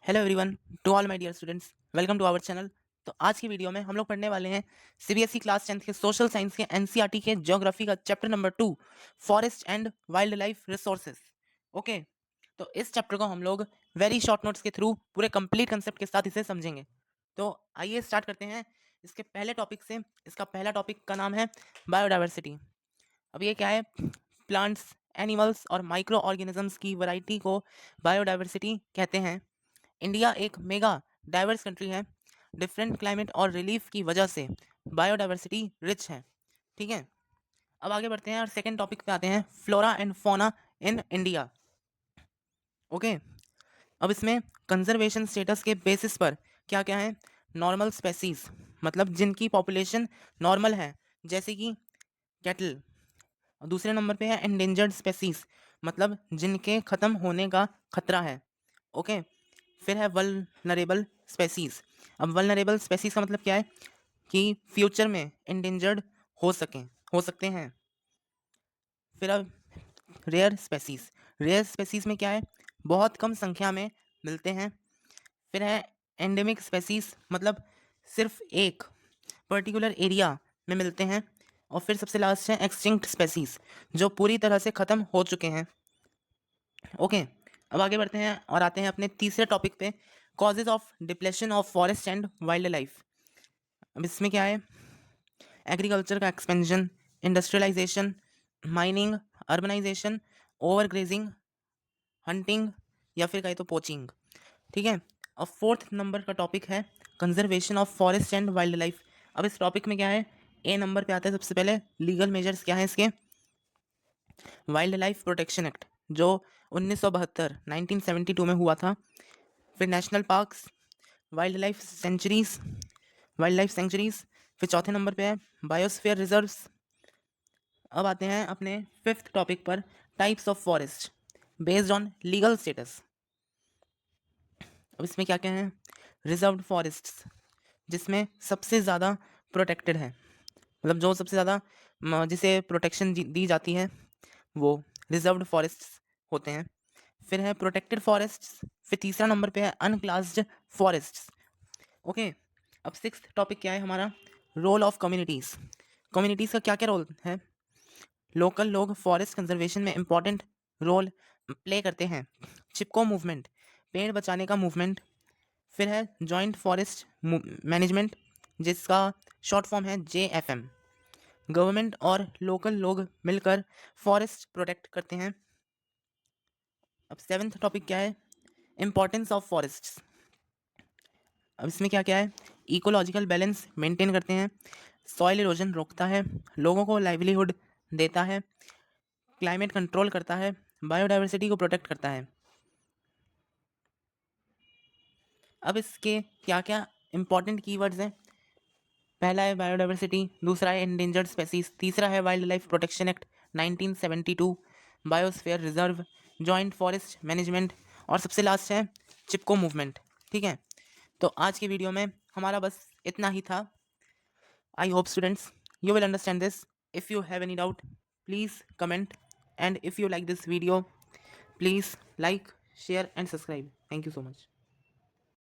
Hello everyone, to all my dear students, welcome to our channel. तो आज की video में हम लोग पढ़ने वाले हैं सीबीएसई क्लास 10th के सोशल साइंस के एनसीईआरटी के ज्योग्राफी का chapter number 2, forest and wild life resources. Okay, तो इस चैप्टर को हम लोग वेरी शॉर्ट नोट्स के थ्रू पूरे कंप्लीट कंसेप्ट के साथ इसे समझेंगे। तो आइए स्टार्ट करते हैं इसके पहले टॉपिक से। इसका पहला टॉपिक का नाम है बायोडाइवर्सिटी। अब ये क्या है? प्लांट्स, एनिमल्स और माइक्रो ऑर्गेनिजम्स की वैरायटी को बायोडाइवर्सिटी कहते हैं। इंडिया एक मेगा डाइवर्स कंट्री है। डिफरेंट क्लाइमेट और रिलीफ की वजह से बायोडाइवर्सिटी रिच है। ठीक है, अब आगे बढ़ते हैं और सेकंड टॉपिक पे आते हैं, flora and fauna in India. Okay, अब इसमें कंजर्वेशन स्टेटस के बेसिस पर क्या क्या है? नॉर्मल स्पेसीज, मतलब जिनकी पॉपुलेशन नॉर्मल है, जैसे कि कैटल। दूसरे नंबर पे है एंडेंजर्ड स्पेसीज, मतलब जिनके ख़त्म होने का खतरा है। ओके, फिर है वल्नरेबल स्पेसीज। अब वल्नरेबल स्पेसीज का मतलब क्या है? कि फ्यूचर में एंडेंजर्ड हो सकते हैं। फिर अब रेयर स्पेसीज। रेयर स्पेसीज में क्या है? बहुत कम संख्या में मिलते हैं। फिर है एंडेमिक स्पेसीज, मतलब सिर्फ एक पर्टिकुलर एरिया में मिलते हैं। और फिर सबसे लास्ट है एक्सटिंक्ट स्पेसीज, जो पूरी तरह से ख़त्म हो चुके हैं। ओके, अब आगे बढ़ते हैं और आते हैं अपने तीसरे टॉपिक पे, causes of depletion of forest and wildlife. अब इसमें क्या है? एग्रीकल्चर का expansion, industrialization, mining, urbanization, overgrazing, hunting या फिर कहे तो पोचिंग। ठीक है, अब फोर्थ नंबर का टॉपिक है conservation of forest and wildlife. अब इस टॉपिक में क्या है? ए नंबर पे आता है सबसे पहले लीगल मेजर्स क्या है इसके। वाइल्ड लाइफ प्रोटेक्शन एक्ट, जो 1972 1972 में हुआ था। फिर national parks, wild life sanctuaries. फिर चौथे नंबर पे है बायोस्फीयर रिजर्व्स। अब आते हैं अपने फिफ्थ टॉपिक पर, types of forest based on legal status. अब इसमें क्या क्या है? रिजर्व्ड फॉरेस्ट्स, जिसमें सबसे ज़्यादा प्रोटेक्टेड है, मतलब जो सबसे ज़्यादा जिसे प्रोटेक्शन दी जाती है, वो रिजर्व्ड फॉरेस्ट्स होते हैं। फिर है प्रोटेक्टेड फॉरेस्ट्स। फिर तीसरा नंबर पे है अनक्लास्ड फॉरेस्ट्स। ओके, अब सिक्स्थ टॉपिक क्या है हमारा? Role of communities. कम्युनिटीज़ का क्या क्या रोल है? लोकल लोग फॉरेस्ट कंजर्वेशन में इम्पॉर्टेंट रोल प्ले करते हैं। चिपको मूवमेंट, पेड़ बचाने का मूवमेंट। फिर है जॉइंट फॉरेस्ट मैनेजमेंट, जिसका शॉर्ट फॉर्म है JFM। गवर्नमेंट और लोकल लोग मिलकर फॉरेस्ट प्रोटेक्ट करते हैं। अब सेवेंथ टॉपिक क्या है? Importance of forests. अब इसमें क्या क्या है? इकोलॉजिकल बैलेंस मेंटेन करते हैं, सॉइल इरोजन रोकता है, लोगों को लाइवलीहुड देता है, क्लाइमेट कंट्रोल करता है, बायोडाइवर्सिटी को प्रोटेक्ट करता है। अब इसके क्या क्या इंपॉर्टेंट कीवर्ड्स हैं? पहला है बायोडाइवर्सिटी, दूसरा है एंडेंजर्ड स्पेसीज, तीसरा है wild life protection act 1972, biosphere reserve, joint forest management, और सबसे लास्ट है चिपको मूवमेंट। ठीक है, तो आज की वीडियो में हमारा बस इतना ही था। I hope students you will understand this. If you have any doubt, please comment, and if you like this video, please like, share and subscribe. Thank you so much.